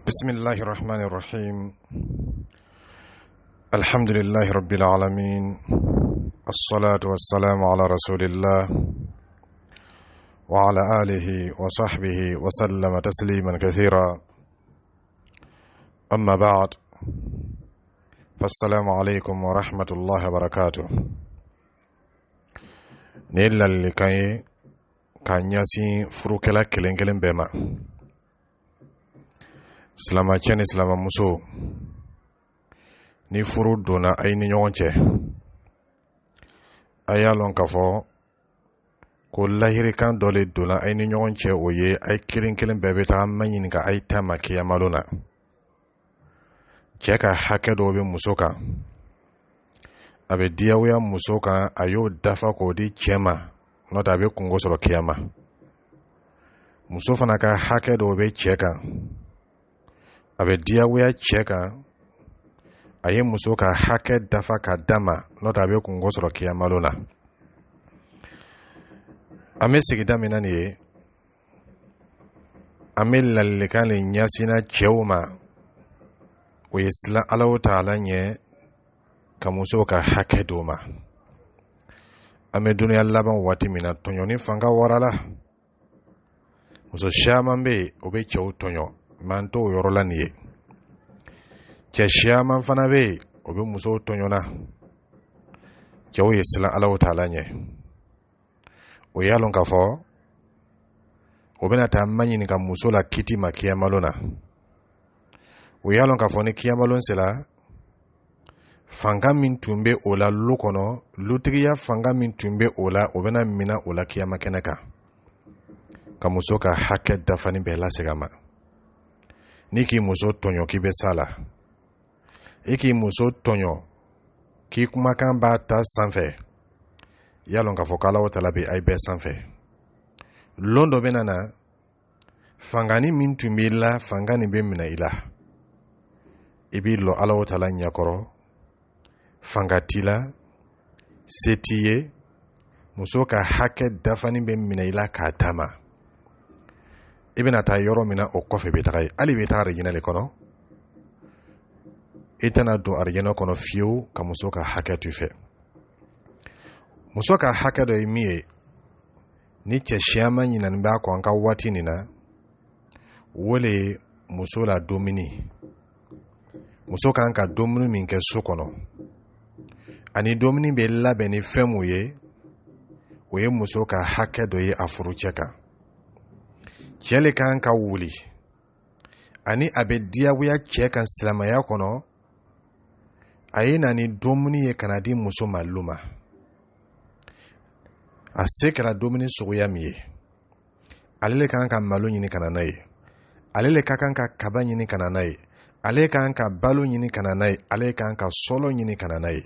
بسم الله الرحمن الرحيم. الحمد لله رب العالمين، الصلاة والسلام على رسول الله وعلى آله وصحبه وسلم تسليما كثيرا. أما بعد، فالسلام عليكم ورحمة الله وبركاته. نيلا اللي كان ياسي فروكلا كلين بما silama cɛ ni silama muso ni furu donna ay ni ɲɔgɔn cɛ, a y'a lɔn k'a fɔ ko lahirikan dɔ le donna ay ni ɲɔgɔn cɛ. O ye ay kelen kelen bɛɛ bɛ taa ma ɲininka ay ta ma kiyamalo na. cɛ ka hakɛ dɔw bɛ muso kan, a bɛ diyagoya muso kan, a y'o dafa k'o di cɛ ma, n'o tɛ a bɛ kungo sɔrɔ kiyama. muso fana ka hakɛ dɔw bɛ cɛ kan, a bɛ diyagoya cɛ kan, a ye muso ka hakɛ dafa ka d'a ma, n'o tɛ a bɛ kungo sɔrɔ kiyamalo la. an bɛ sigida min na nin ye, an bɛ ladilikan de ɲɛsinna cɛw ma. o ye silan Alahu Taala ɲɛ ka musow ka hakɛ d'o ma. an bɛ dunuya laban waati min na, tɔɲɔni fanga warala. muso caman bɛ yen, o bɛ cɛw tɔɲɔ, man t'o yɔrɔ la nin ye. cɛ caman fana bɛ yen, o bɛ musow tɔɲɔna. cɛw ye silan Alahu Taala ɲɛ. o y'a lɔn k'a fɔ o bɛna taa ma ɲininka muso la kiti ma kiyamalo na. o y'a lɔn k'a fɔ ni kiyamalo sera, fanga min tun bɛ o la lu kɔnɔ, lutigiya fanga min tun bɛ o la, o bɛna mina o la kiyama kɛnɛ kan, ka muso ka hakɛ dafani bɛɛ laseg'a ma. ni k'i muso tɔɲɔ k'i bɛ s'a la, i k'i muso tɔɲɔ k'i kumakan b'a ta sanfɛ, y'a lɔn k'a fɔ k'Alahu Taala bɛ ay bɛɛ sanfɛ. lon dɔ bɛ na, fangani min tun b'i la, fanga nin bɛ minɛ i la. i b'i lɔ Alahu Taala ɲɛkɔrɔ, fanga t'i la, se t'i ye, muso ka hakɛ dafani bɛ minɛ i la k'a d'a ma. i bɛna taa yɔrɔ min na, o kɔfɛ bɛ taga ye. hali bɛ taa arijinɛ le kɔnɔ, i tɛna don arijinɛ kɔnɔ fiyewu ka muso ka hakɛ to i fɛ. muso ka hakɛ dɔ ye min ye, ni cɛ caman ɲinɛni b'a kɔ an ka waati nin na, o le ye muso la dumuni. muso kan ka dumuni min kɛ so kɔnɔ, ani dumuni bɛ labɛn ni fɛn mun ye, o ye muso ka hakɛ dɔ ye a furucɛ kan. cɛ le kan ka wuli, ani a bɛ diyagoya cɛ kan silamɛya kɔnɔ, a ye na ni dumuni ye kana di muso ma lu ma. a se kɛra dumuni suguya min ye, ale le kan ka malo ɲini kana n'a ye, ale le ka kan ka kaba ɲini kana n'a ye, ale kan ka balo ɲini kana n'a ye, ale kan ka sɔlɔ ɲini kana n'a ye.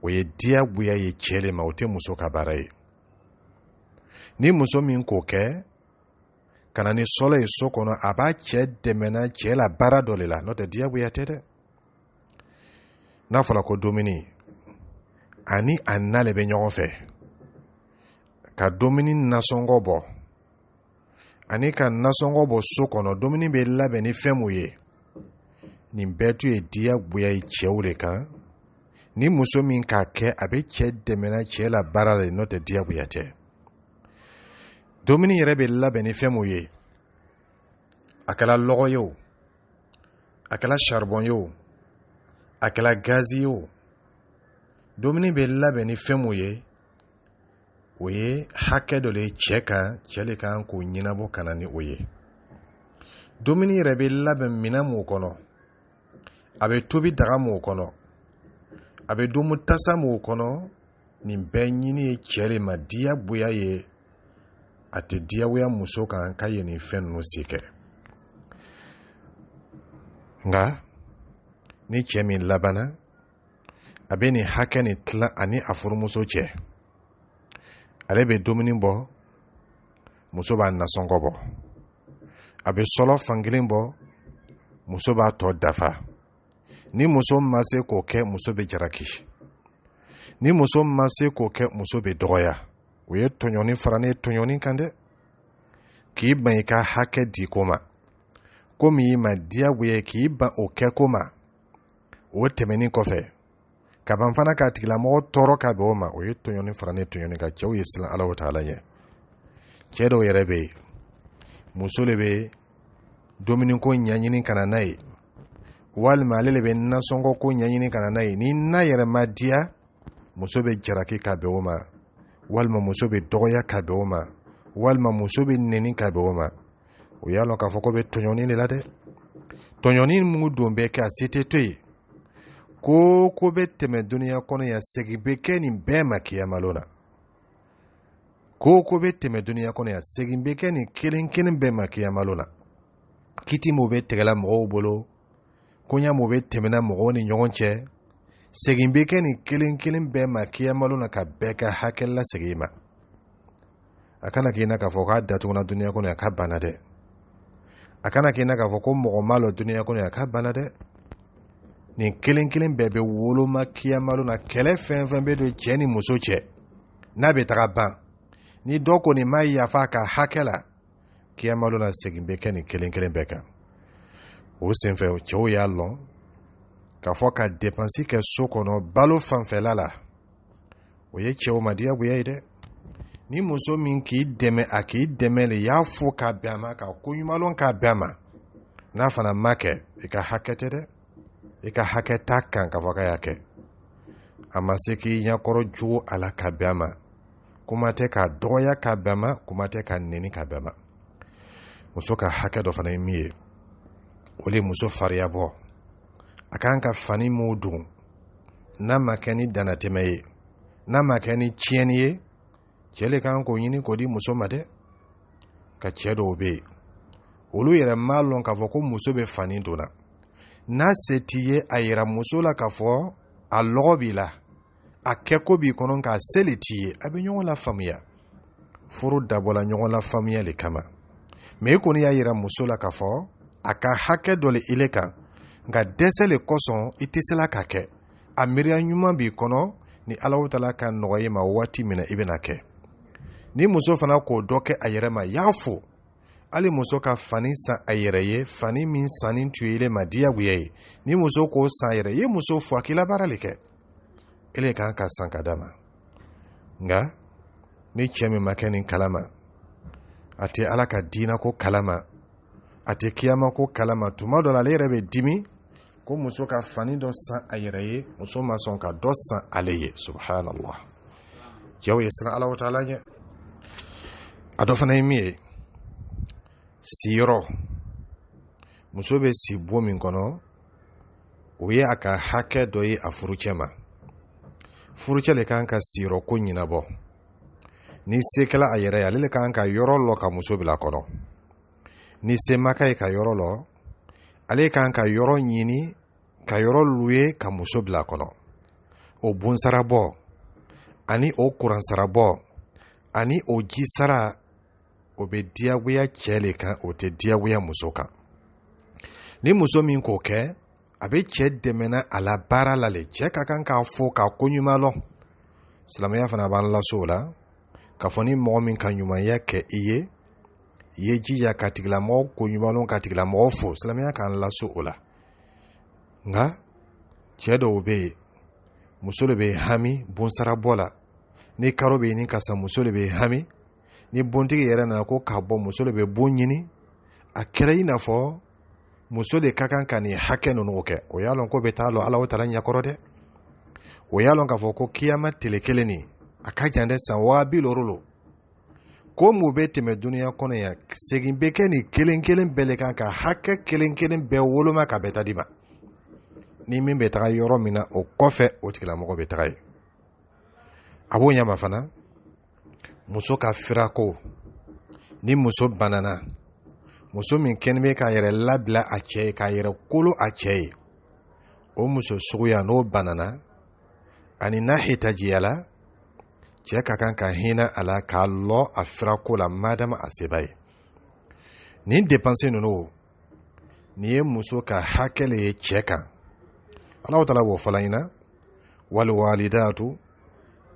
o ye diyagoya ye cɛ le ma, o tɛ muso ka baara ye. ni muso min k'o kɛ kana ni sɔlɔ ye so kɔnɔ, a b'a cɛ dɛmɛna cɛ la baara dɔ le la, n'o tɛ diyagoya tɛ dɛ. n'a fɔra ko dumuni, ani a na le bɛ ɲɔgɔn fɛ. ka dumuni nasɔngɔ bɔ ani ka nasɔngɔ bɔ so kɔnɔ, dumuni bɛ labɛn ni fɛn mun ye, nin bɛɛ tun ye diyagoya ye cɛw de kan. ni muso min k'a kɛ, a bɛ cɛ dɛmɛna cɛ la baara la, n'o tɛ diyagoya tɛ. dumuni yɛrɛ bɛ labɛn ni fɛn mun ye, a kɛra lɔgɔ ye o, a kɛra charbon ye o, a kɛra gazi ye o, dumuni bɛ labɛn ni fɛn mun ye, o ye hakɛ dɔ le cɛ kan, cɛ le kan k'o ɲɛnabɔ ka na ni o ye. dumuni yɛrɛ bɛ labɛn minɛn mun kɔnɔ, a bɛ tobi daga mun kɔnɔ, a bɛ dumu tasa mun kɔnɔ, nin bɛɛ ɲini ye cɛ le ma. diyagoya ye, a tɛ diyagoya muso kan ka ye nin fɛn ninnu si kɛ. nka ni cɛ min labanna, a bɛ nin hakɛ nin tila ani a furumuso cɛ. ale bɛ dumuni bɔ, muso b'a nasɔngɔ bɔ. a bɛ sɔlɔ fankelen bɔ, muso b'a tɔ dafa. ni muso ma se k'o kɛ, muso bɛ jalaki. ni muso ma se k'o kɛ, muso bɛ dɔgɔya. o ye tɔɲɔni fara ne tɔɲɔni kan dɛ. k'i ban i ka hakɛ di ko ma, komi ma diyagoya k'i ban o kɛko ma o tɛmɛnin kɔfɛ ka ban fana k'a tigilamɔgɔ tɔɔrɔ ka bɛn o ma o ye tɔɲɔni fara ne tɔɲɔni kan cɛw ye siran Alahu Taala ɲɛ cɛ dɔw yɛrɛ bɛ yen muso le bɛ dumuni ko ɲɛɲini ka na n'a ye walima ale le bɛ nasɔngɔ ko ɲɛɲini ka na n'a ye ni na yɛrɛ ma diya muso bɛ jaraki ka bɛn o ma walima muso bɛ dɔgɔya ka bɛn o ma walima muso bɛ nɛni ka bɛn o ma o y'a lɔn k'a fɔ ko bɛ tɔɲɔni de la dɛ tɔɲɔni mun don bɛ kɛ a se tɛ to yen ko bɛ tɛmɛ duniya kɔnɔ yan segin bɛ kɛ nin bɛɛ ma kiyama na ko bɛ tɛmɛ duniya kɔnɔ yan segin bɛ kɛ nin kelen kelen bɛɛ ma kiyama na kiti mo bɛ tigɛla mɔgɔw bolo koɲa mo bɛ tɛmɛna mɔgɔw ni ɲɔgɔn cɛ segin bɛ kɛ nin kelen kelen bɛɛ ma kiyama na ka bɛɛ ka hakɛ la segin ma a kana k'i na k'a fɔ k'a datuguna duniya kɔnɔ yan k'a banna dɛ a kana k'i na k'a fɔ ko mɔgɔ ma lɔ duniya kɔnɔ yan k'a banna dɛ nin kelen kelen bɛɛ bɛ woloma kiyama na kɛlɛ fɛn fɛn bɛ don cɛ ni muso cɛ n'a bɛ taga ban ni dɔ kɔni ma yafa ka hakɛ la kiyama na segin bɛ kɛ nin kelen kelen bɛɛ kan o senfɛ cɛw y'a lɔn k'a fɔ ka dépense kɛ so kɔnɔ balo fanfɛla la o ye cɛw ma diyagoya ye dɛ ni muso min k'i dɛmɛ a k'i dɛmɛ le y'a fɔ k'a bɛn a ma ka ko ɲumanlɔn k'a bɛn a ma n'a fana ma kɛ i ka hakɛ tɛ dɛ i ka hakɛ t'a kan k'a fɔ k'a y'a kɛ a ma se k'i ɲɛkɔrɔ jogo a la k'a bɛn a ma kuma tɛ k'a dɔgɔya k'a bɛn a ma kuma tɛ k'a nɛni k'a bɛn a ma muso ka hakɛ dɔ fana ye min ye o de ye muso fariya bɔ a kan ka fani mun dun n'a ma kɛ ni danatɛmɛ ye n'a ma kɛ ni tiɲɛni ye cɛ le kan k'o ɲini k'o di muso ma dɛ ka cɛ dɔw bɛ yen olu yɛrɛ m'a lɔn k'a fɔ ko muso bɛ fani donna n'a se t'i ye a yira muso la k'a fɔ a lɔgɔ b'i la a kɛko b'i kɔnɔ k'a se le t'i ye a bɛ ɲɔgɔn la faamuya furu dabɔla ɲɔgɔn la faamuya le kama mɛ i kɔni y'a yira muso la k'a fɔ a ka hakɛ dɔ le ile kan nka dɛsɛ le kosɔn i tɛ se la k'a kɛ a miiriya ɲuman b'i kɔnɔ ni Alahu Taala ka nɔgɔya i ma waati min na i bɛna kɛ ni muso fana k'o dɔ kɛ a yɛrɛ ma y'a fo hali muso ka fani san a yɛrɛ ye fani min sanni tun ye ile ma diyagoya ye ni muso k'o san a yɛrɛ ye muso fo a k'i la baara le kɛ ele kan ka san ka d'a ma nka ni cɛ min ma kɛ nin kalama a tɛ Ala ka diina ko kalama a tɛ kiyama ko kalama tuma dɔ la ale yɛrɛ bɛ dimi ko muso ka fani dɔ san a yɛrɛ ye muso ma sɔn ka dɔ san ale ye subhanallah cɛw ye siran Alahu Taala ɲɛ a dɔ fana ye min ye siyɔrɔ muso bɛ si bon min kɔnɔ o ye a ka hakɛ dɔ ye a furucɛ ma furucɛ le kan ka siyɔrɔ ko ɲɛnabɔ ni se kɛla a yɛrɛ ye ale le kan ka yɔrɔ lɔ ka muso bila kɔnɔ ni se ma k'a ye ka yɔrɔ lɔ ale kan ka yɔrɔ ɲini ka yɔrɔ luye ka muso bila kɔnɔ o bonsarabɔ ani o kuransarabɔ ani o jisara o bɛ diyagoya cɛ le kan o tɛ diyagoya muso kan ni muso min k'o kɛ a bɛ cɛ dɛmɛna a la baara la le cɛ ka kan k'a fɔ k'a ko ɲuman lɔn silamɛya fana b'an laso o la k'a fɔ ni mɔgɔ min ka ɲumanya kɛ i ye jija ka tigilamɔgɔ ko ɲuman lɔn ka tigilamɔgɔ fo silamɛya k'an laso o la nka cɛ dɔw bɛ yen muso le bɛ hami bonsarabɔ la ni karo bɛ yen ni kasa muso le bɛ hami ni bontigi yɛrɛ nana ko k'a bɔ muso le bɛ bon ɲini a kɛra i n'a fɔ muso de ka kan ka nin hakɛ ninnu kɛ o y'a lɔn ko bɛ taa lɔ Alahu Taala ɲɛkɔrɔ dɛ o y'a lɔn k'a fɔ ko kiyama tile kelen nin a ka jan dɛ san 200 lo ko mun bɛ tɛmɛ duniya kɔnɔ yan segin bɛ kɛ nin kelen kelen bɛɛ le kan ka hakɛ kelen kelen bɛɛ woloma ka bɛɛ ta di ma ni min bɛ taga yɔrɔ min na o kɔfɛ o tigilamɔgɔ bɛ taga ye a b'o ɲama fana muso ka firako ni muso banana muso min kɛlen bɛ k'a yɛrɛ labila a cɛ ye k'a yɛrɛ kolo a cɛ ye o muso suguya n'o banana ani n'a hitajiyala cɛ ka kan ka hinɛ a la k'a lɔ a firako la madama a seba ye nin dépense ninnu nin ye muso ka hakɛ le ye cɛ kan Alahu Taala b'o fɔla ɲɛna wal walidatu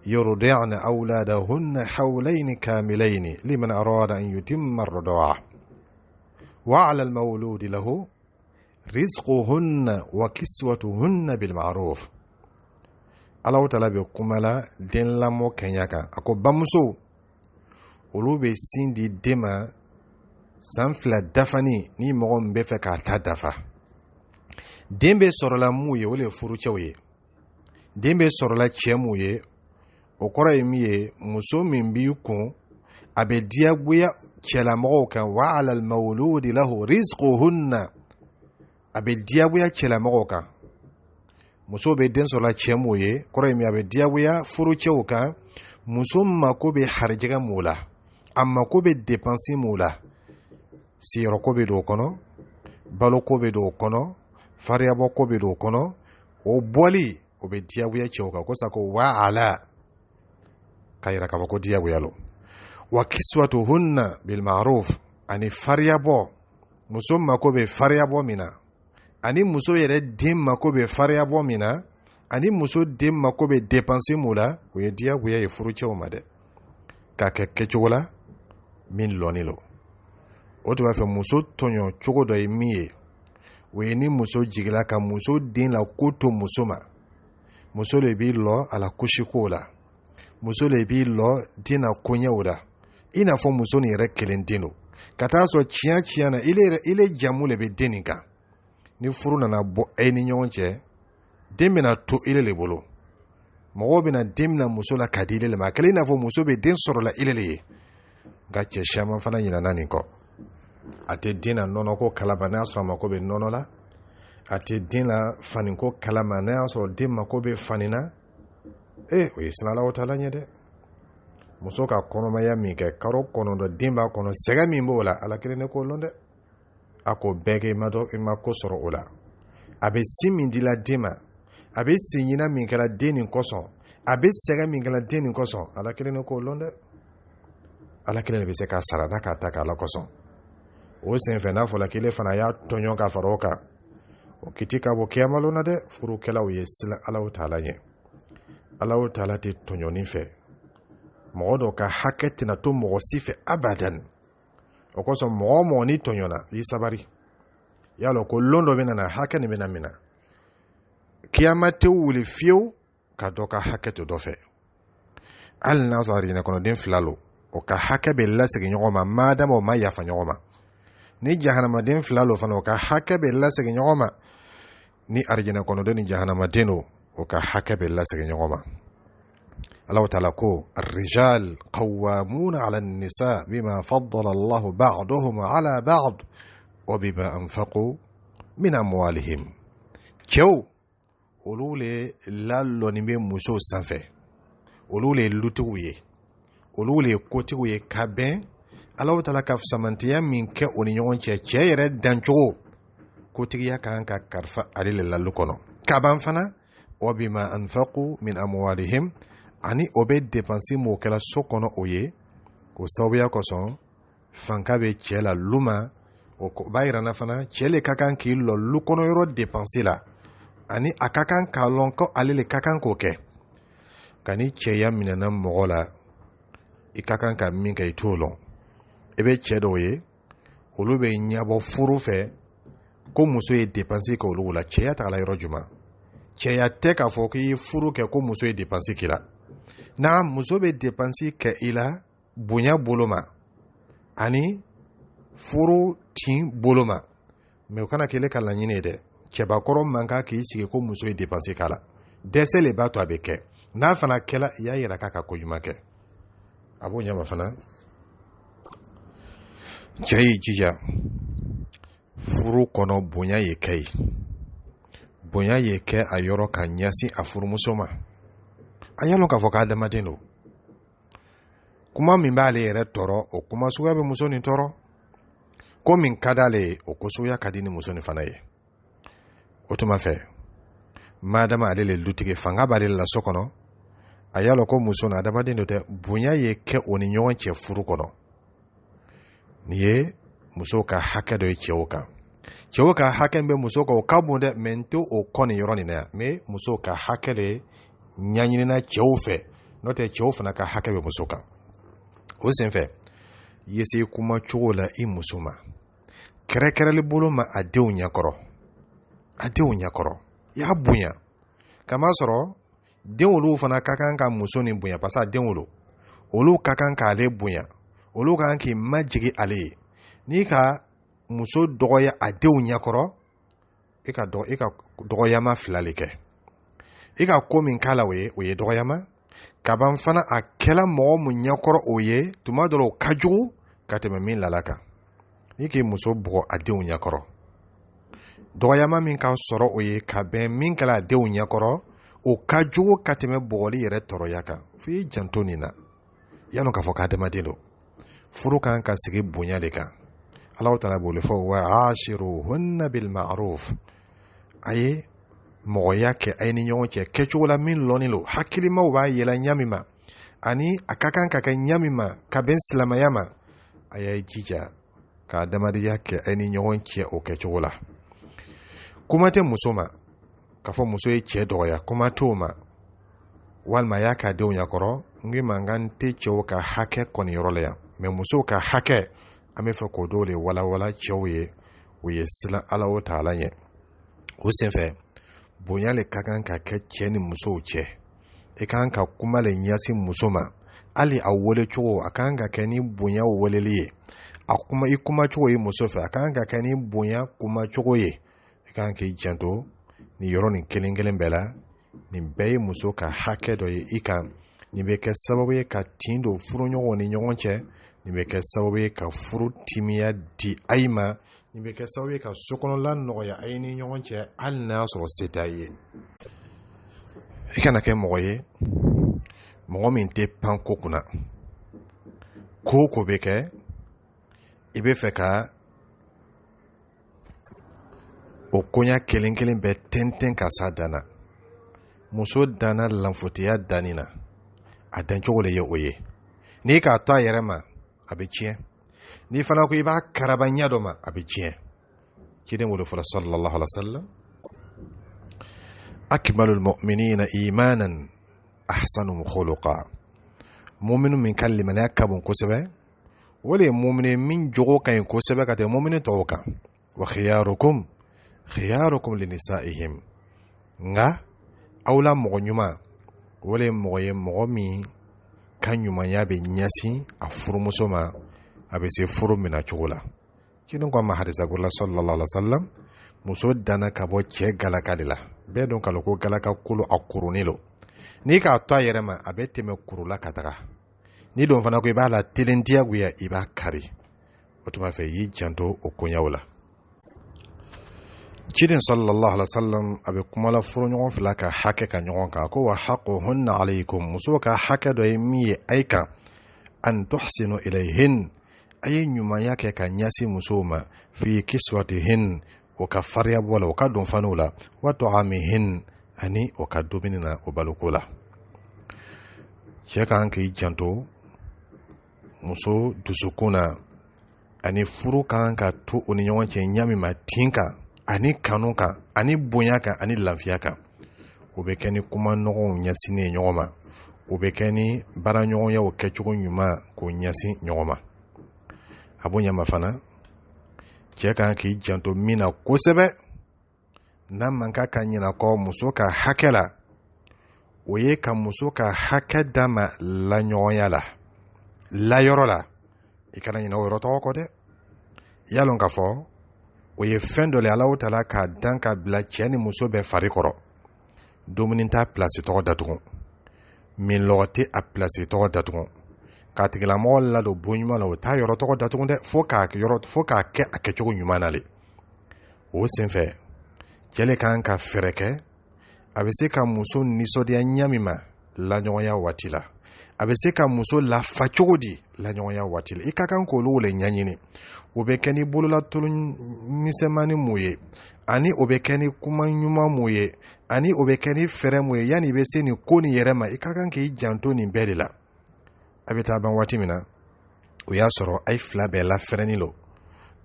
يرضعن أولادهن حولين كاملين لمن أراد أن يتم الرضاعة وعلى المولود له رزقهن وكسوتهن بالمعروف. Allah Ta'ala be kumala den lamo kenyaka ako bamuso olu be sindi dema sanfla dafani ni mogo mbe fe ka ta dafa. Dembe sorola muye wole furu chawye. Dembe sorola chemuye okora emiye muso min bi kun abe diagbuya chela mogo kan wa ala al mawlud lahu rizquhunna abe diagbuya chela mogo kan muso be den sorola chemuye kora emi abe diagbuya furu chawka muso mako be harjiga mula amma ko be dépenser mula siro ko be do kono balo ko be do kono fariabo ko be do kono o boli o be diagbuya chawka ko sako wa ala kayira kaba ko diagbuya lo wa kiswatuhunna bil ma'ruf ani fariabo muso mako be fariabo mina ani muso yere dem mako be fariabo mina ani muso dem mako be dépenser mula o ye diagbuya e furu chawma de ka ke chogola min lonilo o to ba fe muso tonyo chogo do emiye we ni muso jigila ka muso din la koto muso ma muso le bi lo ala kushikola muso le bi lo dina konya uda ina fo muso ni rekelen dino kata so chia na ile jamu le be deninka ni furu na bo eni nyonche demina to ile le bolo mo bina demna muso la kadile le makale na fo muso be den soro la ile le gache shama fana nyina nani ko ate dina nono ko kalabana so ma ko be nono la ate dina fani ko kalamana so demma ko be fanina we sinala o tala nyede muso ka kono maya mi ke karo kono do dimba kono sega mi mbola ala kele ne ko londe ako bege mado ma ko soro ola abe simindi la dima abe sinyina mi kala deni koso abe sega mi kala deni koso ala kele ne ko londe ala kele be se ka sara da ka ta ka la koso o sen fe na fola kele fana ya tonyo ka faroka o kitika bo kiyamalo na de furu kala o yesila ala o tala nye Allah Ta'ala te tonyoni fe modo ka haketi na to mo sife abadan o ko so mo ni tonyona yi sabari yalo ko londo bena na hakeni bena mina kiyamate wuli fiu ka doka haketi do fe al nazari na kono den flalo o ka hakabe la sigi nyoma madama o ma yafa nyoma ni jahannama den flalo fana o ka hakabe la sigi nyoma ni arjina kono den jahannama deno وكا حكب الله سجنوما الله تعالى كو الرجال قوامون على النساء بما فضل الله بعضهم على بعض وبما أنفقوا من أموالهم كيو أولولي لالو نمي موسو سنفي أولولي لوتوي أولولي كوتوي كابين الله تعالى كف سمنتيا من كي أونيون كي يرد دانجو كوتيا كان كارفا علي لالو كونو كابان فنا وبما أنفقوا من أموالهم ani obe dépenser mo kala sokono oye ko sawbiya ko son fankabe chela luma o ko bayra na fana chele kakan ki lo lukono yoro dépenser la ani akakan kalon ko alele kakan ko ke kani cheya minana mogola ikakan ka min kay tolon ebe chedo ye olube nyabo furu fe ko muso ye dépenser ko lugula cheya ta la yoro juma cheya te ka fo ki furu ke ko muso ye dépenser kila na muso be dépenser ke ila bunya boloma ani furu tin boloma me kana kele kala nyine de cheba koro manka ki sike ko muso ye dépenser kala dese le bato abeke na fana kela ya yira kaka ko yumake abu nyama fana chei jija furu kono bunya ye kai bonya ye ke ayoro kanyasi afuru musoma ayalo ka foka damatino kuma min bale yere toro o kuma suga be musoni toro ko min kadale o ko suya kadini musoni fanaye otuma fe madama alele lutige fanga bale la sokono ayalo ko musona damatino de bonya ye ke oni nyon che furu kono niye musoka hakado ye chewoka chewoka hakembe musoka o kabunde mento o koni yoroni na me musoka hakele nyanyini na chewfe note chewfe na ka hakebe musoka o senfe yesi kuma chola i musuma kɛrɛkɛrɛli bolo ma a denw ɲɛkɔrɔ y'a bonya kama sɔrɔ den olu fana ka kan ka muso ni bonya parce que den olu ka kan k'ale bonya olu ka kan k'i majigi ale ye n'i ka muso dɔgɔya a denw ɲɛkɔrɔ i ka dɔgɔyama fila le kɛ i ka ko min k'a la o ye dɔgɔyama ka ban fana a kɛla mɔgɔ mun ɲɛkɔrɔ o ye tuma dɔ la o ka jugu ka tɛmɛ min lala kan i k'i muso bugɔ a denw ɲɛkɔrɔ dɔgɔyama min ka sɔrɔ o ye ka bɛn min kɛla a denw ɲɛkɔrɔ o ka jugu ka tɛmɛ bugɔli yɛrɛ tɔɔrɔya kan fo i janto nin na yanni k'a fɔ k'adamaden don furu kan ka sigi bonya de kan Allahu Ta'ala b'o le fɔ wa ashiruhunna bil ma'ruf a ye mɔgɔya kɛ a ye ni ɲɔgɔn cɛ kɛcogo la min lɔnnen don hakilimaw b'a yɛlɛ ɲa min ma ani a ka kan ka kɛ ɲa min ma ka bɛn silamɛya ma a y'a jija ka adamadenya kɛ a ye ni ɲɔgɔn cɛ o kɛcogo la kuma tɛ muso ma k'a fɔ muso ye cɛ dɔgɔya kuma t'o ma walima a y'a k'a denw ɲɛkɔrɔ n ko mankan tɛ cɛw ka hakɛ kɔni yɔrɔ la yan mɛ musow ka hakɛ an bɛ fɛ k'o dɔw de walawala cɛw ye o ye silan Allahu Ta'ala ɲɛ o senfɛ bonya le ka kan ka kɛ cɛ ni musow cɛ i ka kan ka kuma le ɲɛsin muso ma hali a wele cogo a ka kan ka kɛ ni bonya weleli ye i kuma cogo ye muso fɛ a ka kan ka kɛ ni bonya kuma cogo ye i ka kan k'i janto ni yɔrɔ nin kelen kelen bɛɛ la nin bɛɛ ye muso ka hakɛ dɔ ye i kan nin bɛ kɛ sababu ye ka tin don furuɲɔgɔnw ni ɲɔgɔn cɛ nin bɛ kɛ sababu ye ka furu timiya di a ye ma nin bɛ kɛ sababu ye ka sokɔnɔla nɔgɔya a ye ni ɲɔgɔn cɛ hali n'a y'a sɔrɔ se t'a ye i kana kɛ mɔgɔ ye mɔgɔ min tɛ pan ko kunna ko o ko bɛ kɛ i bɛ fɛ ka o koɲa kelen kelen bɛɛ tɛntɛn ka s'a dan na muso danna lanfotiya danni na a dancogo le ye o ye n'i k'a to a yɛrɛ ma a bɛ tiɲɛ n'i fana ko i b'a karaba ɲɛ dɔ ma a bɛ tiɲɛ ciden wolo fɔlɔ sallallahu alaihi wa sallam akmalul mu'minina imanan ahsanuhum khuluqa mu'minu min ka limaniya ka bon kosɛbɛ o de ye mu'mini min jogo ka ɲi kosɛbɛ ka tɛmɛ mu'mini tɔw kan wa khiyarukum linisa'ihim nga aw la mɔgɔ ɲuman o de ye mɔgɔ ye mɔgɔ min ka ɲumanya bɛ ɲɛsin a furumuso ma a bɛ se furu minɛ cogo la kini ko ma hadisa gurula sallallahu alaihi wasallam muso danna ka bɔ cɛ galaka de la bɛɛ dɔn k'a ko galaka kolo a kurunin lo n'i k'a to a yɛrɛ ma a bɛ tɛmɛ kuru la ka taga n'i don fana ko i b'a la telen diyagoya i b'a kari o tuma fɛ i y'i janto o koɲaw la ciden sallallahu alaihi wasallam a bɛ kuma la furuɲɔgɔn fila ka hakɛ ka ɲɔgɔn kan ko wa haqquhunna alaykum muso ka hakɛ dɔ ye min ye a kan an tuhsinu ilayhin a ye ɲumanya kɛ ka ɲɛsin musow ma fi kiswatihin o ka fariya bɔ la o ka don faniw la wa ta'amihin ani o ka dumuni na o baloko la cɛ kan k'i janto muso dusukun na ani furu kan ka to o ni ɲɔgɔn cɛ ɲami ma tin kan ani kanu kan ani bonya kan ani lafiya kan o bɛ kɛ ni kuma nɔgɔw ɲɛsinnen ye ɲɔgɔn ma o bɛ kɛ ni baara ɲɔgɔnyaw kɛcogo ɲuman k'o ɲɛsin ɲɔgɔn ma a bo ɲama fana cɛ kan k'i janto min na kosɛbɛ n'a man ka ɲinɛ kɔ muso ka hakɛ la o ye ka muso ka hakɛ d'a ma laɲɔgɔnya la layɔrɔ la i kana ɲinɛ o yɔrɔ tɔgɔ kɔ dɛ y'a lɔn k'a fɔ o ye fɛn dɔ le Alahu Ta'ala k'a dan ka bila cɛ ni muso bɛɛ fari kɔrɔ dumuni t'a pilasi tɔgɔ datugun minlɔgɔ tɛ a pilasi tɔgɔ datugun k'a tigilamɔgɔ ladon bon ɲuman la o t'a yɔrɔ tɔgɔ datugun dɛ fo k'a kɛ a kɛcogo ɲuman na le o senfɛ cɛ le kan ka fɛɛrɛ kɛ a bɛ se ka muso nisɔndiya ɲami ma laɲɔgɔnya waati la a bɛ se ka muso lafa cogo di laɲɔgɔnya waati la i ka kan k'olu le ɲɛɲini o bɛ kɛ ni bololatulu misɛnmani mun ye ani o bɛ kɛ ni kuma ɲuman mun ye ani o bɛ kɛ ni fɛɛrɛ mun ye yanni i bɛ se nin ko nin yɛrɛ ma i ka kan k'i janto nin bɛɛ de la a bɛ taa ban waati min na o y'a sɔrɔ a ye fila bɛɛ lafɛrɛni lo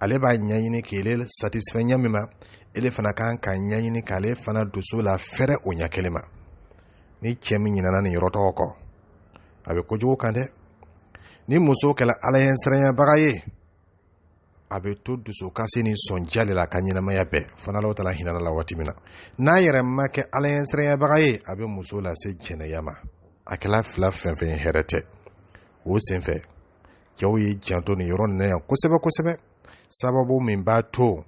ale b'a ɲɛɲini k'ale satisfait ɲɛ min ma ele fana kan ka ɲɛɲini k'ale fana dusu la fɛrɛ o ɲɛ kelen ma ni cɛ min ɲinana nin yɔrɔ tɔgɔ kɔ a bɛ kojugu kan dɛ ni muso kɛla ala ɲɛ siranyabaga ye a bɛ to dusukasi ni sɔndiya la ka ɲɛnamaya bɛɛ fana Alahu Taala hinɛna la waati min na n'a yɛrɛ ma kɛ Ala ɲɛsiranɲɛbaga ye a bɛ muso lase jɛnɛya ma a kɛla fila fɛn fɛn ye hɛrɛ tɛ o senfɛ cɛw ye janto ni yɔrɔ ninnu yan kosɛbɛ kosɛbɛ sababu min b'a to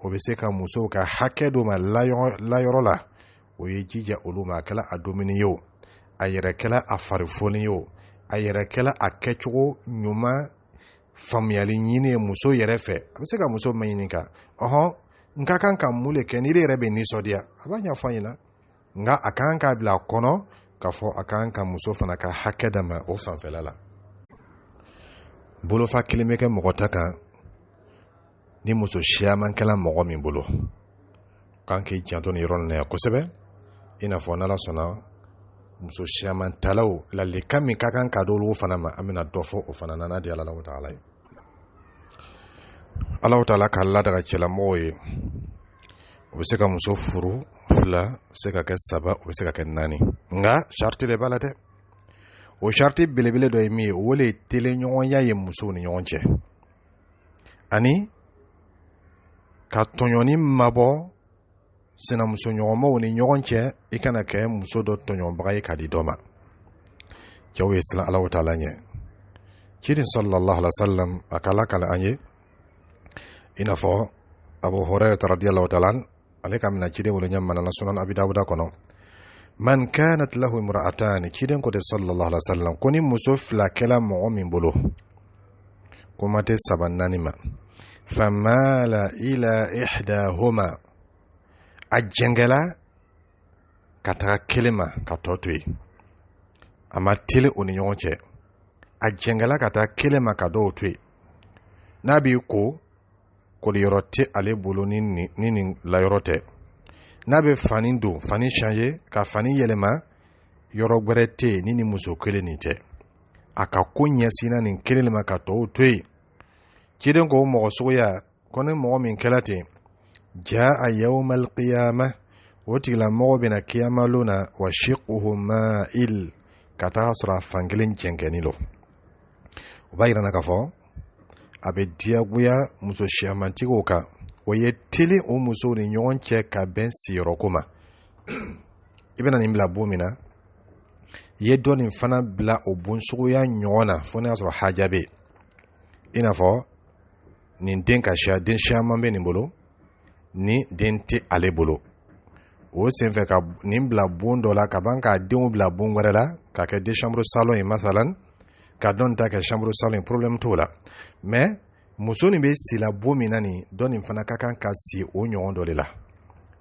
o bɛ se ka musow ka hakɛ d'u ma layɔrɔ la o ye jija olu ma a kɛla a dumuni ye o a yɛrɛ kɛla a farifoni ye o a yɛrɛ kɛla a kɛcogo ɲuman faamuyali ɲini ye muso yɛrɛ fɛ a bɛ se ka muso ma ɲininka n ka kan ka mun de kɛ ni yɛrɛ bɛ nisɔndiya a b'a ɲɛfɔ an ɲɛna nka a kan k'a bila a kɔnɔ k'a fɔ a kan ka muso fana ka hakɛ d'a ma o fanfɛla la bolofa kelen bɛ kɛ mɔgɔ ta kan ni muso siyaman kɛla mɔgɔ min bolo kan k'i janto ni yɔrɔ ninnu na kosɛbɛ i n'a fɔ n'Ala sɔnna muso siyaman talaw ladilikan min ka kan ka di olu fana ma an bɛna dɔ fɔ o fana na n'a di Alahu Taala ye Alahu Taala ka ladaga cɛlamɔgɔw ye o bɛ se ka muso furu 2 o bɛ se ka kɛ 3 o bɛ se ka kɛ 4 nka sariti de b'a la dɛ o sariti belebele dɔ ye min ye o le ye teleɲɔgɔnya ye musow ni ɲɔgɔn cɛ ani ka tɔɲɔni mabɔ sinamuso ɲɔgɔnmaw ni ɲɔgɔn cɛ i kana kɛ muso dɔ tɔɲɔbaga ye ka di dɔ ma cɛw ye siran Alahu Taala ɲɛ ciden sallallahu alaihi wasallam a ka lakale an ye i n'a fɔ Abu Hurairah radiyallahu ta'ala ale ka mina ciden wolo ɲɛ manana sunan Abi Dawuda kɔnɔ man kanat lahu imra'atan ciden ko de sallallahu alaihi wasallam ko ni muso 2 kɛla mɔgɔ min bolo ko ma tɛ 3 4 ma famala ila ihdahuma a jɛngɛla ka taga kelen ma ka tɔ to yen a ma teli o ni ɲɔgɔn cɛ a jɛngɛla ka taa kelen ma ka dɔw to yen n'a b'i ko koliyɔrɔ tɛ ale bolo ni nin layɔrɔ tɛ n'a bɛ fani don fani changer ka fani yɛlɛma yɔrɔ wɛrɛ tɛ yen ni muso kelen nin tɛ a ka ko ɲɛsinna nin kelen ma ka tɔw to yen ciden ko mɔgɔ suguya ko ni mɔgɔ min kɛla ten jaa yawmal qiyamah o tigilamɔgɔ bɛna kiyama lon na wa shiqquhu ma'il ka taa sɔrɔ a fankelen jɛngɛni lo o b'a yirana k'a fɔ a bɛ diyagoya muso siyamantigiw kan o ye teli o musow ni ɲɔgɔn cɛ ka bɛn siyɔrɔko ma i bɛna nin bila bon min na i ye dɔ nin fana bila o bon suguya ɲɔgɔn na fo n'a y'a sɔrɔ haja bɛ i n'a fɔ nin den ka siya den siyaman bɛ nin bolo ni den tɛ ale bolo o senfɛ ka nin bila bon dɔ la ka ban k'a denw bila bon wɛrɛ la k'a kɛ den chambre salon ye masalan ka dɔn ta kɛ chambre salon ye problème t'o la mais muso nin bɛ si la bon min na nin dɔ nin fana ka kan ka si o ɲɔgɔn dɔ de la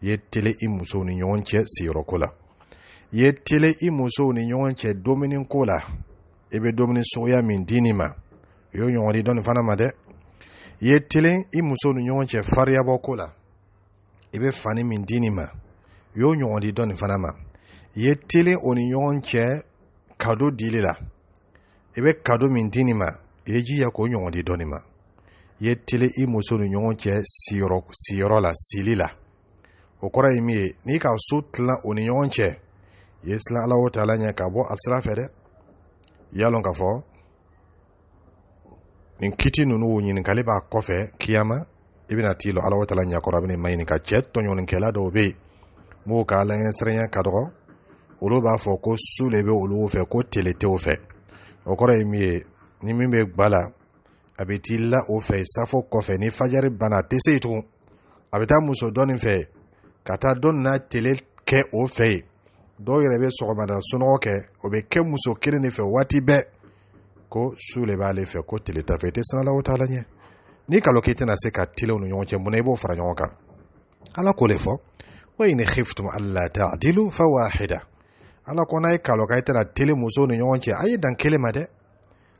i ye tele i musow ni ɲɔgɔn cɛ siyɔrɔko la i ye tele i musow ni ɲɔgɔn cɛ dumuni ko la i bɛ dumuni suguya min di nin ma i y'o ɲɔgɔn di dɔ nin fana ma dɛ i ye tele i musow ni ɲɔgɔn cɛ fariyabɔ ko la i bɛ fani min di nin ma i y'o ɲɔgɔn di dɔ nin fana ma i ye tele o ni ɲɔgɔn cɛ kado dili la i bɛ kado min di nin ma i ye jija k'o ɲɔgɔn di dɔ nin ma i ye tele i muso ni ɲɔgɔn cɛ siyɔrɔ la sili la o kɔrɔ ye min ye n'i ka so tilan o ni ɲɔgɔn cɛ i ye siran Alahu Taala ɲɛ ka bɔ a sira fɛ dɛ i y'a lɔn k'a fɔ nin kiti ninnu ɲininkali b'a kɔfɛ kiyama i bɛna t'i lɔ Alahu Taala ɲɛkɔrɔ a bɛ nin maɲininka cɛ tɔɲɔnikɛla dɔw bɛ yen m'o ka alaɲɛsiranya ka dɔgɔ olu b'a fɔ ko su de bɛ olu fɛ ko tele tɛ o fɛ o kɔrɔ ye min ye ni min bɛ gba la a bɛ t'i la o fɛ safo kɔfɛ ni fajari banna a tɛ se yen tugun a bɛ taa muso dɔɔnin fɛ ka taa dɔ n'a tele kɛ o fɛ yen dɔw yɛrɛ bɛ sɔgɔmada sunɔgɔ kɛ o bɛ kɛ muso kelen de fɛ waati bɛɛ ko su de b'ale fɛ ko tele ta fɛ i tɛ siran Alahu Taala ɲɛ n'i kalo k'i tɛna se ka telew ni ɲɔgɔn cɛ mun na i b'o fara ɲɔgɔn kan Ala k'o de fɔ wa in khiftum alla ta'dilu fawahida Ala ko n'a ye kalo k'a tɛna tele muso ni ɲɔgɔn cɛ a ye dan kelen ma dɛ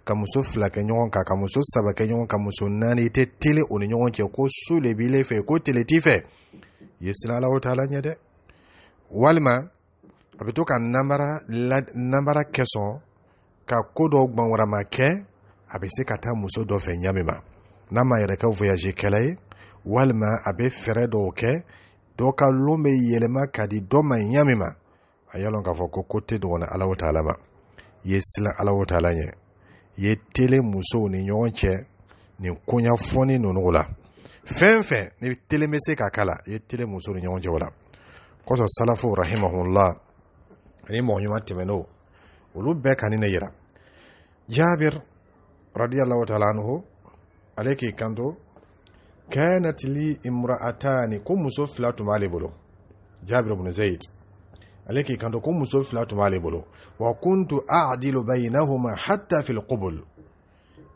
ka muso 2 kɛ ɲɔgɔn kan ka muso 3 kɛ ɲɔgɔn kan muso 4 i tɛ tele o ni ɲɔgɔn cɛ ko su de b'ile fɛ ko tele t'i fɛ i ye siran Alahu Taala ɲɛ dɛ walima a bɛ to ka nanbara kɛ sɔn ka ko dɔw gbanwarama kɛ a bɛ se ka taa muso dɔ fɛ ɲami ma n'a ma yɛrɛ kɛ voyage kɛla ye walima a bɛ fɛɛrɛ dɔw kɛ dɔ ka lon bɛ yɛlɛma ka di dɔ ma ɲami ma a y'a lɔn k'a fɔ ko tɛ dɔgɔna Alahu Taala ma i ye siran Alahu Taala ɲɛ i ye tele musow ni ɲɔgɔn cɛ nin konya foni nunu la fɛn ni tele bɛ se ka kala ye tele muso ni ɲɔgɔn cɛ o la kɔsɔ salafu rahimahumullah ani mɔgɔ ɲuman tɛmɛn'o olu bɛɛ kan ne yira Jabir radiyallahu ta'ala anhu ale k'i kanto kanat li imra'atani ko muso fila tun b'ale bolo Jabir ibn Zayd ale k'i kanto ko muso fila tun b'ale bolo wa kuntu a'dilu baynahuma hatta fil qubul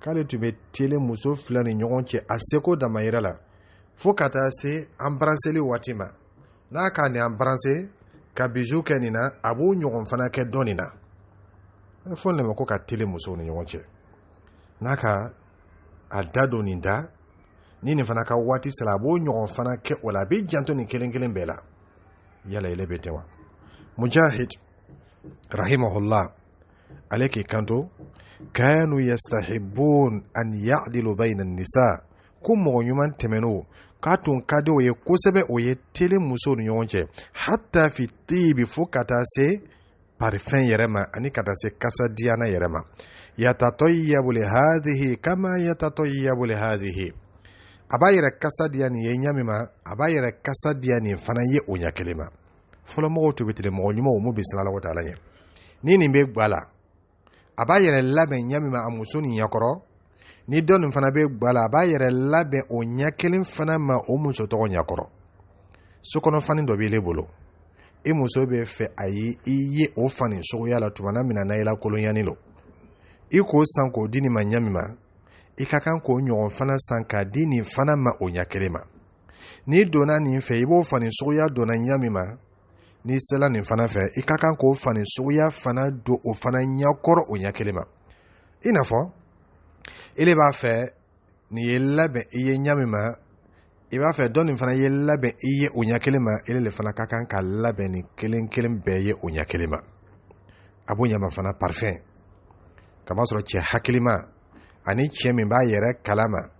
k'ale tun bɛ tele muso fila ni ɲɔgɔn cɛ a seko damayira la fo ka taa se embrasseli waati ma n'a ka ni embrasser ka bisou kɛ nin na a b'o ɲɔgɔn fana kɛ dɔ nin na fo ne ma ko ka tele muso ni ɲɔgɔn cɛ n'a ka a da don nin da ni nin fana ka waati sera a b'o ɲɔgɔn fana kɛ o la a bɛ janto nin kelen kelen bɛɛ la yala ile bɛ tɛ wa Mujahid rahimahullah ale k'i kanto kanu yastahibbun an ya'dilu bayna an-nisa ko mɔgɔ ɲuman tɛmɛn'o k'a tun ka di o ye kosɛbɛ o ye tele muso ni ɲɔgɔn cɛ hatta fi tibi fo ka taa se parfum yɛrɛ ma ani ka taa se kasa diana yɛrɛ ma yatatayyabu li hadhihi kama yatatayyabu li hadhihi a b'a yɛrɛ kasa diya nin ye ɲami ma a b'a yɛrɛ kasa diya nin fana ye o ɲɛ kelen ma fɔlɔ mɔgɔw tun bɛ tile mɔgɔ ɲumanw mu bisimila wa taala ɲɛ ni nin bɛ gba la a b'a yɛrɛ labɛn ɲami ma a muso nin ɲɛkɔrɔ ni dɔ nin fana bɛ gba la a b'a yɛrɛ labɛn o ɲɛ kelen fana ma o muso tɔgɔ ɲɛkɔrɔ sokɔnɔ fani dɔ b'ile bolo e muso bɛ fɛ a ye i ye o fani suguya la tuma min na n'a yela kolonyani lo i k'o san k'o di nin ma ɲami ma i ka kan k'o ɲɔgɔn fana san k'a di nin fana ma o ɲɛ kelen ma n'i donna nin fɛ i b'o fani suguya donna ɲami ma n'i sela nin fana fɛ i ka kan k'o fani suguya fana don o fana ɲɛkɔrɔ o ɲɛ kelen ma i n'a fɔ ele b'a fɛ nin ye labɛn i ye ɲami ma i b'a fɛ dɔ nin fana ye labɛn i ye o ɲɛ kelen ma ele le fana ka kan ka labɛn nin kelen kelen bɛɛ ye o ɲɛ kelen ma a b'o ɲama fana parfum kamasɔrɔ cɛ hakilima ani cɛ min b'a yɛrɛ kalama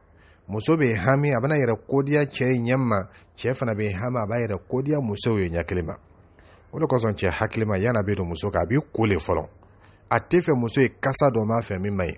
muso bɛ hami a bɛna yɛrɛ kodiya cɛ ye ɲɛ ma cɛ fana bɛ hami a b'a yɛrɛ kodiya muso ye ɲɛ kelen ma o de kosɔn cɛ hakilima yana bɛ don muso kan a b'i ko le fɔlɔ a tɛ fɛ muso ye kasa dɔ m'a fɛ min man ɲi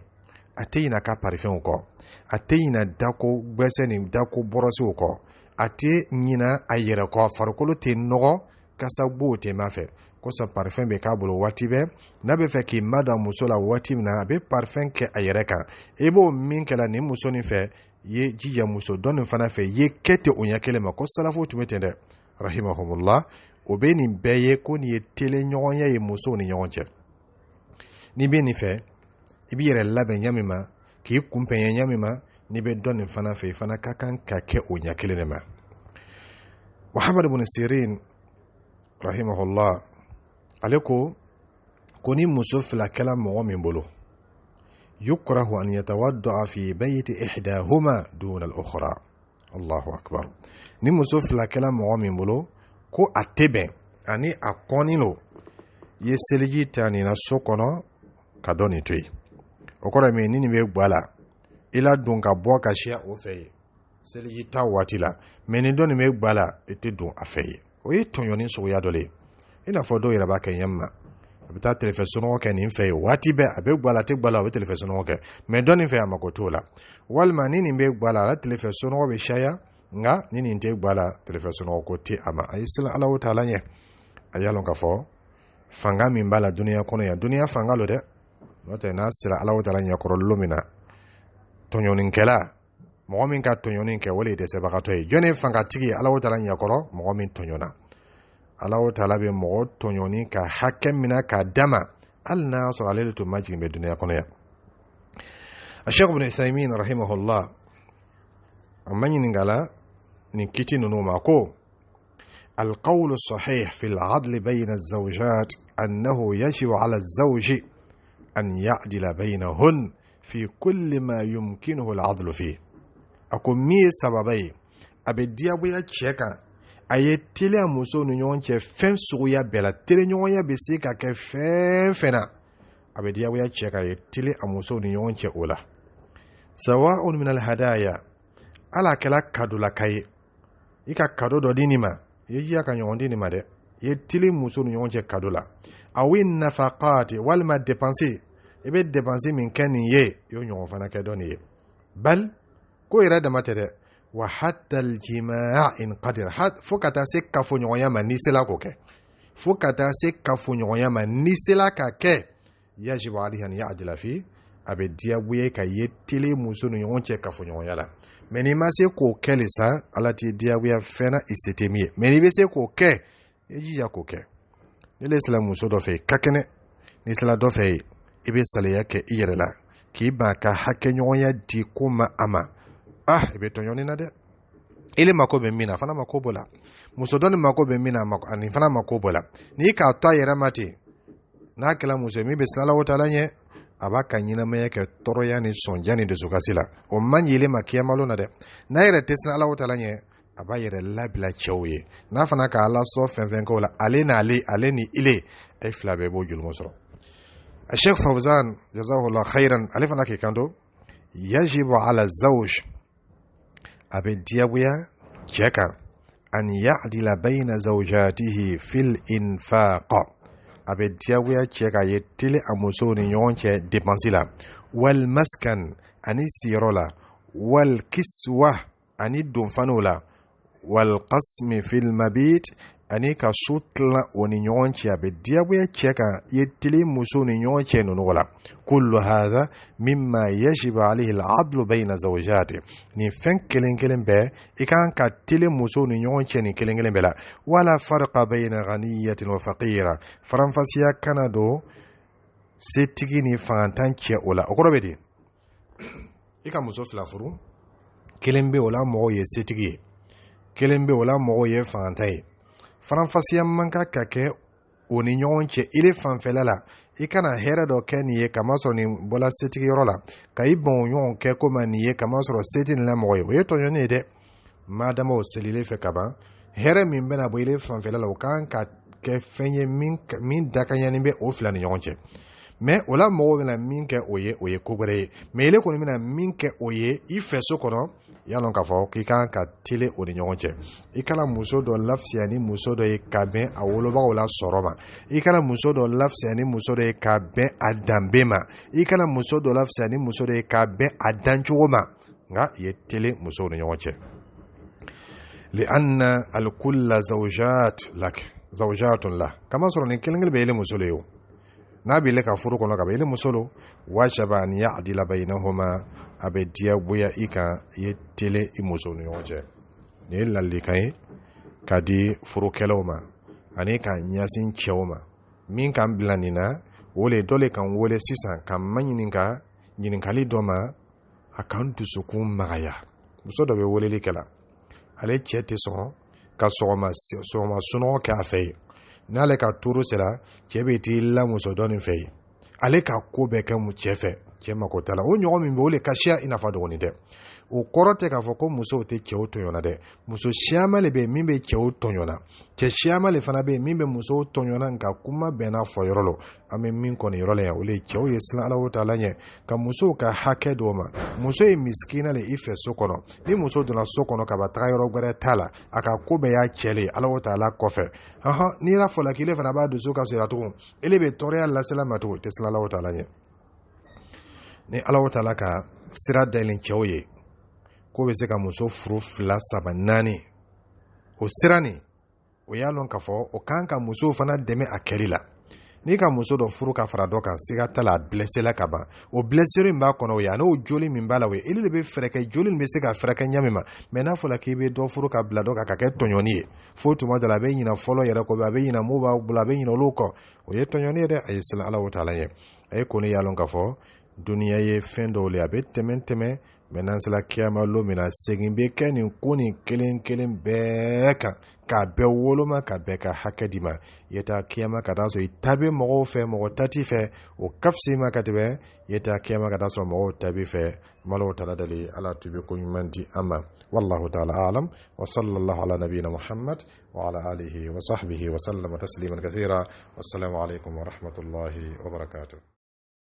a tɛ ɲinɛ ka parfum kɔ a tɛ ɲinɛ dako gbɛsɛ ni dako bɔrɔsiw kɔ a tɛ ɲinɛ a yɛrɛ kɔ farikolo tɛ nɔgɔ kasa gbow tɛ m'a fɛ kosɔn parfum bɛ k'a bolo waati bɛɛ n'a bɛ fɛ k'i ma don muso la waati min na a bɛ parfum kɛ a yɛrɛ kan i b'o min kɛla nin muso nin fɛ ye jija muso dɔ nin fana fɛ ye kɛ ten o ɲɛ kelen ma ko salafu tun bɛ ten dɛ rahimahumullah o bɛ nin bɛɛ ye ko nin ye tele ɲɔgɔnya ye musow ni ɲɔgɔn cɛ n'i bɛ nin fɛ i b'i yɛrɛ labɛn ɲami ma k'i kunpɛn ye ɲami ma n'i bɛ dɔ nin fana fɛ i fana ka kan ka kɛ o ɲɛ kelen de ma Muhammad ibn Sirin rahimahullah ale ko ni muso fila kɛla mɔgɔ min bolo yukrahu an yatawadda'a fi bayti ihdahuma duna al-ukhra Allahu akbar ni muso fila kɛla mɔgɔ min bolo ko a tɛ bɛn ani a kɔni lo ye seliji ta nin na so kɔnɔ ka dɔ nin to yen o kɔrɔ min ni nin bɛ gba la i la don ka bɔ ka siya o fɛ ye seliji ta waati la mɛ ni dɔ nin bɛ gba la i tɛ don a fɛ ye o ye tɔɲɔni suguya dɔ le ye i n'a fɔ dɔw yɛrɛ b'a kɛ ɲɛmi ma a bɛ taa telefɛ sunɔgɔ kɛ nin fɛ ye waati bɛɛ a bɛ gba la a tɛ gba la a bɛ telefɛ sunɔgɔ kɛ mɛ dɔ nin fɛ a mako t'o la walima ni nin bɛ gba la a la telefɛ sunɔgɔ bɛ caya nka ni nin tɛ gba la telefɛ sunɔgɔ ko tɛ a ma a ye siran Ala o taala ɲɛ a y'a lɔn k'a fɔ fanga min b'a la duniya kɔnɔ yan duniya fanga lo dɛ n'o tɛ n'a sera Ala o taala ɲɛkɔrɔ don min na tɔɲɔnikɛla mɔgɔ min ka tɔɲɔni kɛ o de ye dɛsɛbagatɔ ye jɔn ye fangatigi ye Ala o taala ɲɛkɔrɔ mɔgɔ min tɔɲɔna Ala o taala bɛ mɔgɔ tɔɲɔni ka hakɛ mina k'a dama hali n'a y'a sɔrɔ ale de tun ma jigin bɛ duniya kɔnɔ yan Sheikh Ibn Uthaymin rahimahullah a ma ɲininka la nin kiti ninnu ma ko القول الصحيح في العدل بين الزوجات أنه يجب على الزوج أن يعدل بينهن في كل ما يمكنه العدل فيه أكو مي سببي أبدي أبويا تشيكا أي تيلي أموسو نيون تشي فين سويا بلا تيلي نيون يا بسيكا كفين فينا أبدي أبويا تشيكا أي تيلي أموسو نيون تشي أولا سواء من الهدايا على كلا كادو لكاي إيكا كادو دو ديني ما yejiya ka ɲɔgɔn di nin ma dɛ ye tili muso ni ɲɔgɔn cɛ kado la awi nafaqati walima dépenser i bɛ dépenser min kɛ nin ye i y'o ɲɔgɔn fana kɛ dɔ nin ye bal ko yɛrɛ dama tɛ dɛ wa hatta aljimaa in qadir fo ka taa se kafoɲɔgɔnya ma n'i sela k'o kɛ fo ka taa se kafoɲɔgɔnya ma n'i sela ka kɛ yajibu alayhi an ya'dila fi a bɛ diyagoya ka ye tele muso ni ɲɔgɔn cɛ kafoɲɔgɔnya la mais n'i ma se k'o kɛ le sa ala t'i diyagoya fɛn na i se tɛ min ye mais n'i bɛ se k'o kɛ i jija k'o kɛ ni le sera muso dɔ fɛ i ka kɛnɛ n'i sera dɔ fɛ i bɛ saliya kɛ i yɛrɛ la k'i ban ka hakɛɲɔgɔnya di ko ma a ma i bɛ tɔɲɔni na dɛ ile mako bɛ min na fana mako b'o la muso dɔ ni mako bɛ min na ani fana mako b'o la n'i k'a to a yɛrɛ ma ten n'a kɛra muso ye min bɛ siran Alahu Taala ɲɛ a b'a ka ɲɛnamaya kɛ tɔɔrɔya ni sɔnja ni dusukasi la o man ɲi ile ma kiyamalo na dɛ n'a yɛrɛ tɛ siran Alahu Taala ɲɛ a b'a yɛrɛ labila cɛw ye n'a fana ka ala sɔrɔ fɛn fɛn k'o la ale ni ile a fila bɛɛ b'o jurumu sɔrɔ Sheikh Fawzan jazahullah khairan ale fana k'i kanto yajibu ala zawj a bɛ diyagoya cɛ kan an ya'dila bayna zawjatihi fil infaq a bɛ diyagoya cɛ ka ye tele a musow ni ɲɔgɔn cɛ dépense la wal maskan ani siyɔrɔ la wal kiswa ani donfanow la wal qasmi fil mabit ani ka so tila o ni ɲɔgɔn cɛ a bɛ diyagoya cɛ kan ye tele musow ni ɲɔgɔn cɛ ninnu la kullu hadha mimma yajibu alayhi al-'adlu bayna zawjati ni fɛn kelen kelen bɛɛ i kan ka tele musow ni ɲɔgɔn cɛ ni kelen kelen bɛɛ la wala farqa bayna ghaniyatin wa faqira faranfasiya kana don setigi ni fantan cɛ o la o kɔrɔ bɛ di i ka muso fila furu kelen bɛ o la mɔgɔw ye setigi ye kelen bɛ o la mɔgɔw ye fantan ye faranfasiya man ka kɛ o ni ɲɔgɔn cɛ ile fanfɛla la i kana hɛrɛ dɔ kɛ nin ye kamasɔrɔ nin bɔla setigiyɔrɔ la ka i bɔn o ɲɔgɔn kɛ ko ma nin ye kamasɔrɔ seti nin la mɔgɔ ye o ye tɔɲɔni ye dɛ madama o selilen fɛ ka ban hɛrɛ min bɛna bɔ ile fanfɛla la o kan ka kɛ fɛn ye min dakanyanin bɛ o fila ni ɲɔgɔn cɛ mais o la mɔgɔw bɛna min kɛ o ye ko wɛrɛ ye mais ile kɔni bɛna min kɛ o ye i fɛ so kɔnɔ y'a lɔn k'a fɔ k'i kan ka tele o ni ɲɔgɔn cɛ i kana muso dɔ lafisiya ni muso dɔ ye ka bɛn a wolobagaw la sɔrɔ ma i kana muso dɔ lafisiya ni muso dɔ ye ka bɛn a danbe ma i kana muso dɔ lafisiya ni muso dɔ ye ka bɛn a dancogo ma nka i ye tele musow ni ɲɔgɔn cɛ li'anna al-kulla zawjatun la kamasɔrɔ nin kelen kelen bɛ ile muso le ye n'a b'i le ka furu kɔnɔ ka bɛ ile muso lo wajaba an ya'dila baynahuma a bɛ diyagoya i kan i ye tele i muso ni ɲɔgɔn cɛ nin ye ladilikan ye ka di furukɛlaw ma ani ka ɲɛsin cɛw ma min kan bila nin na o le dɔ le kan wele sisan ka ma ɲininka ɲininkali dɔ ma a kan dusukun magaya muso dɔ bɛ weleli kɛla ale cɛ tɛ sɔn ka sɔgɔma sunɔgɔ kɛ a fɛ yen n'ale ka turu sera cɛ bɛ t'i la muso dɔ nin fɛ yen ale ka ko bɛɛ kɛ cɛ fɛ cɛ mako t'a la o ɲɔgɔn min bɛ o le ka siya i nafa dɔgɔnin dɛ o kɔrɔ tɛ k'a fɔ ko musow tɛ cɛw tɔɲɔna dɛ muso siyama le bɛ yen min bɛ cɛw tɔɲɔna cɛ siyama le fana bɛ yen min bɛ musow tɔɲɔna nka kuma bɛnna fɔ yɔrɔ la an bɛ min kɔni yɔrɔ la yan o le cɛw ye siran Alahu Taala ɲɛ ka musow ka hakɛ dɔw ma muso ye miskina le i fɛ so kɔnɔ ni muso donna so kɔnɔ ka ba taga yɔrɔ wɛrɛ t'a la a ka ko bɛɛ y'a cɛ le ye Alahu Taala kɔfɛ n'i y'a fɔla k'ile fana b'a dusu ka sira tugun ele bɛ tɔɔrɔya lasela ma tugun tɛ siran Alahu Taala ɲɛ ni Alahu Taala ka sira dayɛlɛ cɛw ye ko bɛ se ka muso furu 2, 3, 4 o sira nin o y'a lɔn k'a fɔ o kan ka musow fana dɛmɛ a kɛli la n'i ka muso dɔ furu ka fara dɔ kan siga t'a la a blessé ka ban o blessure min b'a kɔnɔ o ye a n'o joli min b'a la o ye ele de bɛ fɛrɛ kɛ joli min bɛ se ka fɛrɛ kɛ ɲa min ma mais n'a fɔla k'i bɛ dɔ furu ka bila dɔ kan ka kɛ tɔɲɔni ye fo tuma dɔ la a bɛ ɲina fɔlɔ yɛrɛ kɔ a bɛ ɲina mun b'a bolo a bɛ ɲina olu kɔ o ye tɔɲɔni ye dɛ a ye siran Alahu Taala ɲɛ a ye kɔni y'a lɔn k'a fɔ duniya ye fɛn dɔw le a bɛ tɛmɛ mais n'an sera kiyama lo min na segin bɛ kɛ nin ko nin kelen kelen bɛɛ kan k'a bɛɛ woloma ka bɛɛ ka hakɛ di ma i ye taa kiyama ka taa sɔrɔ i ta bɛ mɔgɔw fɛ mɔgɔ ta t'i fɛ o ka fisa i ma ka tɛmɛ i ye taa kiyama ka taa sɔrɔ mɔgɔw ta b'i fɛ Alahu Taala dali Ala tu bɛ ko ɲuman di an ma wallahu ta'ala a'lam wa sallallahu ala nabiyyina Muhammad wa ala alihi wa sahbihi wa sallama tasliman kathira wassalamu alaikum wa rahmatullahi wa barakatuh.